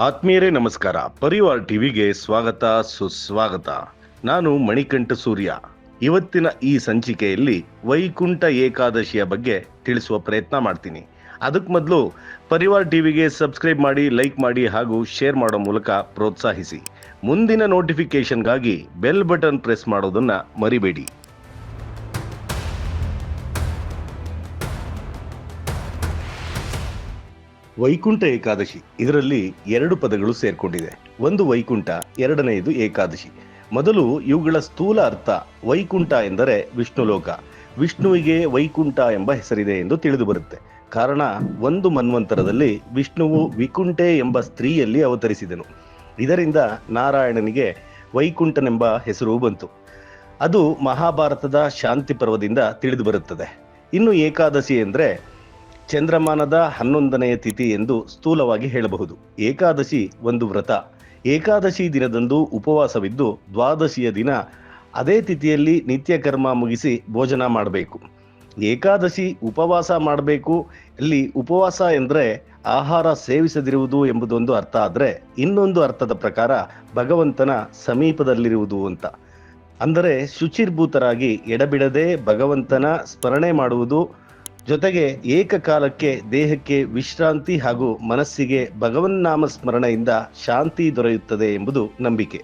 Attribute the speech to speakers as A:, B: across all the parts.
A: ಆತ್ಮೀಯರೇ ನಮಸ್ಕಾರ. ಪರಿವಾರ್ ಟಿವಿಗೆ ಸ್ವಾಗತ ಸುಸ್ವಾಗತ. ನಾನು ಮಣಿಕಂಠ ಸೂರ್ಯ. ಇವತ್ತಿನ ಈ ಸಂಚಿಕೆಯಲ್ಲಿ ವೈಕುಂಠ ಏಕಾದಶಿಯ ಬಗ್ಗೆ ತಿಳಿಸುವ ಪ್ರಯತ್ನ ಮಾಡ್ತೀನಿ. ಅದಕ್ಕೆ ಮೊದಲು ಪರಿವಾರ್ ಟಿವಿಗೆ ಸಬ್ಸ್ಕ್ರೈಬ್ ಮಾಡಿ, ಲೈಕ್ ಮಾಡಿ ಹಾಗೂ ಶೇರ್ ಮಾಡೋ ಮೂಲಕ ಪ್ರೋತ್ಸಾಹಿಸಿ. ಮುಂದಿನ ನೋಟಿಫಿಕೇಶನ್ಗಾಗಿ ಬೆಲ್ ಬಟನ್ ಪ್ರೆಸ್ ಮಾಡೋದನ್ನ ಮರಿಬೇಡಿ. ವೈಕುಂಠ ಏಕಾದಶಿ, ಇದರಲ್ಲಿ ಎರಡು ಪದಗಳು ಸೇರ್ಕೊಂಡಿದೆ. ಒಂದು ವೈಕುಂಠ, ಎರಡನೆಯದು ಏಕಾದಶಿ. ಮೊದಲು ಇವುಗಳ ಸ್ಥೂಲ ಅರ್ಥ. ವೈಕುಂಠ ಎಂದರೆ ವಿಷ್ಣು ಲೋಕ. ವಿಷ್ಣುವಿಗೆ ವೈಕುಂಠ ಎಂಬ ಹೆಸರಿದೆ ಎಂದು ತಿಳಿದು ಬರುತ್ತೆ. ಕಾರಣ, ಒಂದು ಮನ್ವಂತರದಲ್ಲಿ ವಿಷ್ಣುವು ವಿಕುಂಠೆ ಎಂಬ ಸ್ತ್ರೀಯಲ್ಲಿ ಅವತರಿಸಿದನು. ಇದರಿಂದ ನಾರಾಯಣನಿಗೆ ವೈಕುಂಠನೆಂಬ ಹೆಸರು ಬಂತು. ಅದು ಮಹಾಭಾರತದ ಶಾಂತಿ ಪರ್ವದಿಂದ ತಿಳಿದು ಬರುತ್ತದೆ. ಇನ್ನು ಏಕಾದಶಿ ಎಂದರೆ ಚಂದ್ರಮಾನದ 11ನೆಯ ತಿಥಿ ಎಂದು ಸ್ಥೂಲವಾಗಿ ಹೇಳಬಹುದು. ಏಕಾದಶಿ ಒಂದು ವ್ರತ. ಏಕಾದಶಿ ದಿನದಂದು ಉಪವಾಸವಿದ್ದು ದ್ವಾದಶಿಯ ದಿನ ಅದೇ ತಿಥಿಯಲ್ಲಿ ನಿತ್ಯ ಕರ್ಮ ಮುಗಿಸಿ ಭೋಜನ ಮಾಡಬೇಕು. ಏಕಾದಶಿ ಉಪವಾಸ ಮಾಡಬೇಕು. ಇಲ್ಲಿ ಉಪವಾಸ ಎಂದರೆ ಆಹಾರ ಸೇವಿಸದಿರುವುದು ಎಂಬುದೊಂದು ಅರ್ಥ ಆದರೆ, ಇನ್ನೊಂದು ಅರ್ಥದ ಪ್ರಕಾರ ಭಗವಂತನ ಸಮೀಪದಲ್ಲಿರುವುದು ಅಂತ. ಅಂದರೆ ಶುಚಿರ್ಭೂತರಾಗಿ ಎಡಬಿಡದೆ ಭಗವಂತನ ಸ್ಮರಣೆ ಮಾಡುವುದು, ಜೊತೆಗೆ ಏಕಕಾಲಕ್ಕೆ ದೇಹಕ್ಕೆ ವಿಶ್ರಾಂತಿ ಹಾಗೂ ಮನಸ್ಸಿಗೆ ಭಗವನ್ನಾಮ ಸ್ಮರಣೆಯಿಂದ ಶಾಂತಿ ದೊರೆಯುತ್ತದೆ ಎಂಬುದು ನಂಬಿಕೆ.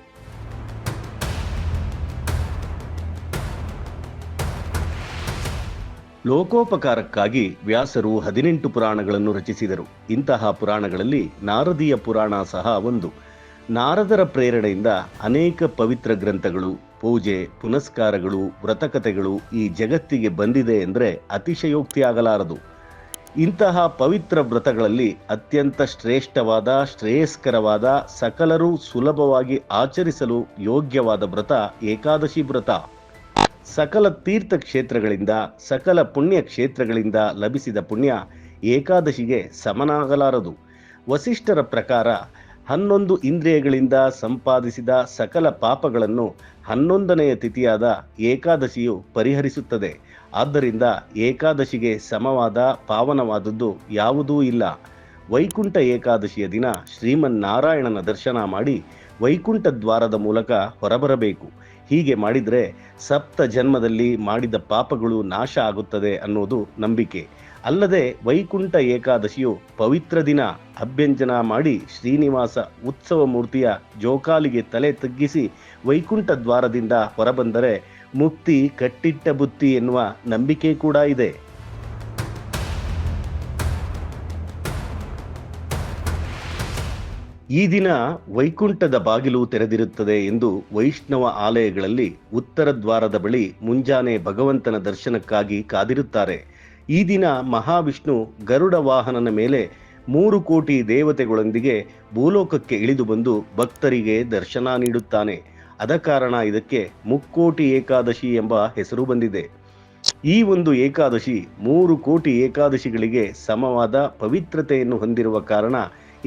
A: ಲೋಕೋಪಕಾರಕ್ಕಾಗಿ ವ್ಯಾಸರು 18 ಪುರಾಣಗಳನ್ನು ರಚಿಸಿದರು. ಇಂತಹ ಪುರಾಣಗಳಲ್ಲಿ ನಾರದೀಯ ಪುರಾಣ ಸಹ ಒಂದು. ನಾರದರ ಪ್ರೇರಣೆಯಿಂದ ಅನೇಕ ಪವಿತ್ರ ಗ್ರಂಥಗಳು, ಪೂಜೆ, ಪುನಸ್ಕಾರಗಳು, ವ್ರತಕಥೆಗಳು ಈ ಜಗತ್ತಿಗೆ ಬಂದಿದೆ ಎಂದರೆ ಅತಿಶಯೋಕ್ತಿಯಾಗಲಾರದು. ಇಂತಹ ಪವಿತ್ರ ವ್ರತಗಳಲ್ಲಿ ಅತ್ಯಂತ ಶ್ರೇಷ್ಠವಾದ, ಶ್ರೇಯಸ್ಕರವಾದ, ಸಕಲರೂ ಸುಲಭವಾಗಿ ಆಚರಿಸಲು ಯೋಗ್ಯವಾದ ವ್ರತ ಏಕಾದಶಿ ವ್ರತ. ಸಕಲ ತೀರ್ಥ ಕ್ಷೇತ್ರಗಳಿಂದ, ಸಕಲ ಪುಣ್ಯ ಕ್ಷೇತ್ರಗಳಿಂದ ಲಭಿಸಿದ ಪುಣ್ಯ ಏಕಾದಶಿಗೆ ಸಮನಾಗಲಾರದು. ವಸಿಷ್ಠರ ಪ್ರಕಾರ 11 ಇಂದ್ರಿಯಗಳಿಂದ ಸಂಪಾದಿಸಿದ ಸಕಲ ಪಾಪಗಳನ್ನು 11ನೆಯ ತಿಥಿಯಾದ ಏಕಾದಶಿಯು ಪರಿಹರಿಸುತ್ತದೆ. ಆದ್ದರಿಂದ ಏಕಾದಶಿಗೆ ಸಮವಾದ, ಪಾವನವಾದದ್ದು ಯಾವುದೂ ಇಲ್ಲ. ವೈಕುಂಠ ಏಕಾದಶಿಯ ದಿನ ಶ್ರೀಮನ್ನಾರಾಯಣನ ದರ್ಶನ ಮಾಡಿ ವೈಕುಂಠ ದ್ವಾರದ ಮೂಲಕ ಹೊರಬರಬೇಕು. ಹೀಗೆ ಮಾಡಿದರೆ 7 ಜನ್ಮದಲ್ಲಿ ಮಾಡಿದ ಪಾಪಗಳು ನಾಶ ಆಗುತ್ತದೆ ಅನ್ನೋದು ನಂಬಿಕೆ. ಅಲ್ಲದೆ ವೈಕುಂಠ ಏಕಾದಶಿಯು ಪವಿತ್ರ ದಿನ. ಅಭ್ಯಂಜನ ಮಾಡಿ ಶ್ರೀನಿವಾಸ ಉತ್ಸವ ಮೂರ್ತಿಯ ಜೋಕಾಲಿಗೆ ತಲೆ ತಗ್ಗಿಸಿ ವೈಕುಂಠ ದ್ವಾರದಿಂದ ಹೊರಬಂದರೆ ಮುಕ್ತಿ ಕಟ್ಟಿಟ್ಟ ಬುತ್ತಿ ಎನ್ನುವ ನಂಬಿಕೆ ಕೂಡ ಇದೆ. ಈ ದಿನ ವೈಕುಂಠದ ಬಾಗಿಲು ತೆರೆದಿರುತ್ತದೆ ಎಂದು ವೈಷ್ಣವ ಆಲಯಗಳಲ್ಲಿ ಉತ್ತರ ದ್ವಾರದ ಬಳಿ ಮುಂಜಾನೆ ಭಗವಂತನ ದರ್ಶನಕ್ಕಾಗಿ ಕಾದಿರುತ್ತಾರೆ. ಈ ದಿನ ಮಹಾವಿಷ್ಣು ಗರುಡ ವಾಹನನ ಮೇಲೆ 3 ಕೋಟಿ ದೇವತೆಗಳೊಂದಿಗೆ ಭೂಲೋಕಕ್ಕೆ ಇಳಿದು ಬಂದು ಭಕ್ತರಿಗೆ ದರ್ಶನ ನೀಡುತ್ತಾನೆ. ಅದ ಕಾರಣ ಇದಕ್ಕೆ ಮುಕ್ಕೋಟಿ ಏಕಾದಶಿ ಎಂಬ ಹೆಸರು ಬಂದಿದೆ. ಈ ಒಂದು ಏಕಾದಶಿ 3 ಕೋಟಿ ಏಕಾದಶಿಗಳಿಗೆ ಸಮವಾದ ಪವಿತ್ರತೆಯನ್ನು ಹೊಂದಿರುವ ಕಾರಣ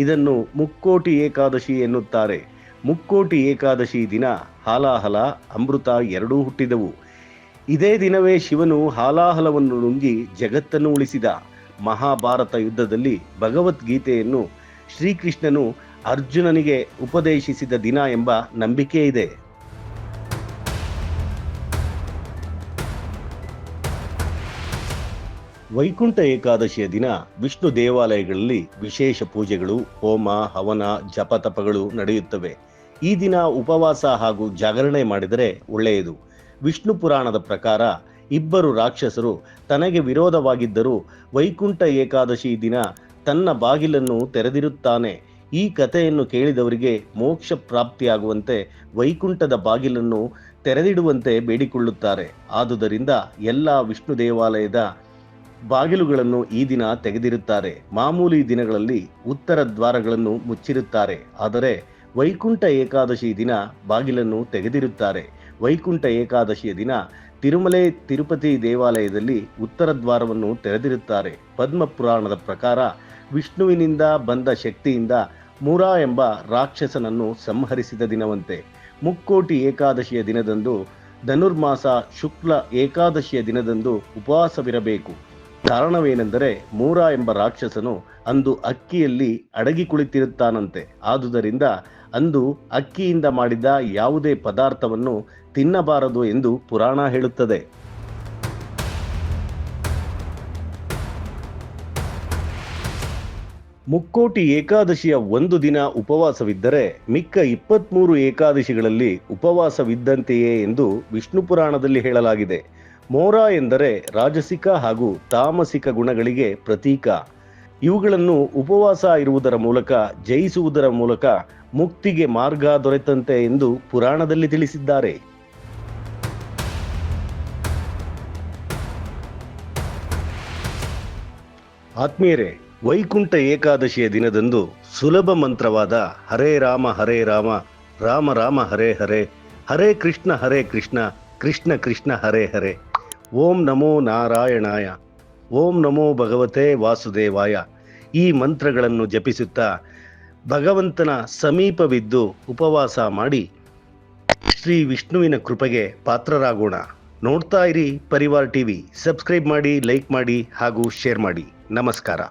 A: ಇದನ್ನು ಮುಕ್ಕೋಟಿ ಏಕಾದಶಿ ಎನ್ನುತ್ತಾರೆ. ಮುಕ್ಕೋಟಿ ಏಕಾದಶಿ ದಿನ ಹಾಲಾಹಲ, ಅಮೃತ ಎರಡೂ ಹುಟ್ಟಿದವು. ಇದೇ ದಿನವೇ ಶಿವನು ಹಾಲಾಹಲವನ್ನು ನುಂಗಿ ಜಗತ್ತನ್ನು ಉಳಿಸಿದ. ಮಹಾಭಾರತ ಯುದ್ಧದಲ್ಲಿ ಭಗವದ್ಗೀತೆಯನ್ನು ಶ್ರೀಕೃಷ್ಣನು ಅರ್ಜುನನಿಗೆ ಉಪದೇಶಿಸಿದ ದಿನ ಎಂಬ ನಂಬಿಕೆ ಇದೆ. ವೈಕುಂಠ ಏಕಾದಶಿಯ ದಿನ ವಿಷ್ಣು ದೇವಾಲಯಗಳಲ್ಲಿ ವಿಶೇಷ ಪೂಜೆಗಳು, ಹೋಮ, ಹವನ, ಜಪತಪಗಳು ನಡೆಯುತ್ತವೆ. ಈ ದಿನ ಉಪವಾಸ ಹಾಗೂ ಜಾಗರಣೆ ಮಾಡಿದರೆ ಒಳ್ಳೆಯದು. ವಿಷ್ಣು ಪುರಾಣದ ಪ್ರಕಾರ 2 ರಾಕ್ಷಸರು ತನಗೆ ವಿರೋಧವಾಗಿದ್ದರೂ ವೈಕುಂಠ ಏಕಾದಶಿ ದಿನ ತನ್ನ ಬಾಗಿಲನ್ನು ತೆರೆದಿರುತ್ತಾನೆ. ಈ ಕಥೆಯನ್ನು ಕೇಳಿದವರಿಗೆ ಮೋಕ್ಷ ಪ್ರಾಪ್ತಿಯಾಗುವಂತೆ ವೈಕುಂಠದ ಬಾಗಿಲನ್ನು ತೆರೆದಿಡುವಂತೆ ಬೇಡಿಕೊಳ್ಳುತ್ತಾರೆ. ಆದುದರಿಂದ ಎಲ್ಲ ವಿಷ್ಣು ದೇವಾಲಯದ ಬಾಗಿಲುಗಳನ್ನು ಈ ದಿನ ತೆಗೆದಿರುತ್ತಾರೆ. ಮಾಮೂಲಿ ದಿನಗಳಲ್ಲಿ ಉತ್ತರ ದ್ವಾರಗಳನ್ನು ಮುಚ್ಚಿರುತ್ತಾರೆ. ಆದರೆ ವೈಕುಂಠ ಏಕಾದಶಿ ದಿನ ಬಾಗಿಲನ್ನು ತೆಗೆದಿರುತ್ತಾರೆ. ವೈಕುಂಠ ಏಕಾದಶಿಯ ದಿನ ತಿರುಮಲೆ ತಿರುಪತಿ ದೇವಾಲಯದಲ್ಲಿ ಉತ್ತರ ದ್ವಾರವನ್ನು ತೆರೆದಿರುತ್ತಾರೆ. ಪದ್ಮ ಪುರಾಣದ ಪ್ರಕಾರ ವಿಷ್ಣುವಿನಿಂದ ಬಂದ ಶಕ್ತಿಯಿಂದ ಮುರ ಎಂಬ ರಾಕ್ಷಸನನ್ನು ಸಂಹರಿಸಿದ ದಿನವಂತೆ. ಮುಕ್ಕೋಟಿ ಏಕಾದಶಿಯ ದಿನದಂದು ಧನುರ್ಮಾಸ ಶುಕ್ಲ ಏಕಾದಶಿಯ ದಿನದಂದು ಉಪವಾಸವಿರಬೇಕು. ಕಾರಣವೇನೆಂದರೆ ಮೂರ ಎಂಬ ರಾಕ್ಷಸನು ಅಂದು ಅಕ್ಕಿಯಲ್ಲಿ ಅಡಗಿ ಕುಳಿತಿರುತ್ತಾನಂತೆ. ಆದುದರಿಂದ ಅಂದು ಅಕ್ಕಿಯಿಂದ ಮಾಡಿದ ಯಾವುದೇ ಪದಾರ್ಥವನ್ನು ತಿನ್ನಬಾರದು ಎಂದು ಪುರಾಣ ಹೇಳುತ್ತದೆ. ಮುಕ್ಕೋಟಿ ಏಕಾದಶಿಯ ಒಂದು ದಿನ ಉಪವಾಸವಿದ್ದರೆ ಮಿಕ್ಕ 23 ಏಕಾದಶಿಗಳಲ್ಲಿ ಉಪವಾಸವಿದ್ದಂತೆಯೇ ಎಂದು ವಿಷ್ಣು ಪುರಾಣದಲ್ಲಿ ಹೇಳಲಾಗಿದೆ. ಮೋರ ಎಂದರೆ ರಾಜಸಿಕ ಹಾಗೂ ತಾಮಸಿಕ ಗುಣಗಳಿಗೆ ಪ್ರತೀಕ. ಇವುಗಳನ್ನು ಉಪವಾಸ ಇರುವುದರ ಮೂಲಕ ಜಯಿಸುವುದರ ಮೂಲಕ ಮುಕ್ತಿಗೆ ಮಾರ್ಗ ದೊರೆತಂತೆ ಎಂದು ಪುರಾಣದಲ್ಲಿ ತಿಳಿಸಿದ್ದಾರೆ. ಆತ್ಮೀಯರೇ, ವೈಕುಂಠ ಏಕಾದಶಿಯ ದಿನದಂದು ಸುಲಭ ಮಂತ್ರವಾದ ಹರೇ ರಾಮ ರಾಮ ರಾಮ ಹರೇ ಹರೇ, ಹರೇ ಕೃಷ್ಣ ಕೃಷ್ಣ ಕೃಷ್ಣ ಹರೇ ಹರೇ, ಓಂ ನಮೋ ನಾರಾಯಣಾಯ, ಓಂ ನಮೋ ಭಗವತೆ ವಾಸುದೇವಾಯ ಈ ಮಂತ್ರಗಳನ್ನು ಜಪಿಸುತ್ತಾ ಭಗವಂತನ ಸಮೀಪವಿದ್ದು ಉಪವಾಸ ಮಾಡಿ ಶ್ರೀ ವಿಷ್ಣುವಿನ ಕೃಪೆಗೆ ಪಾತ್ರರಾಗೋಣ. ನೋಡ್ತಾ ಇರಿ ಪರಿವಾರ್ ಟಿವಿ. ಸಬ್ಸ್ಕ್ರೈಬ್ ಮಾಡಿ, ಲೈಕ್ ಮಾಡಿ ಹಾಗೂ ಶೇರ್ ಮಾಡಿ. ನಮಸ್ಕಾರ.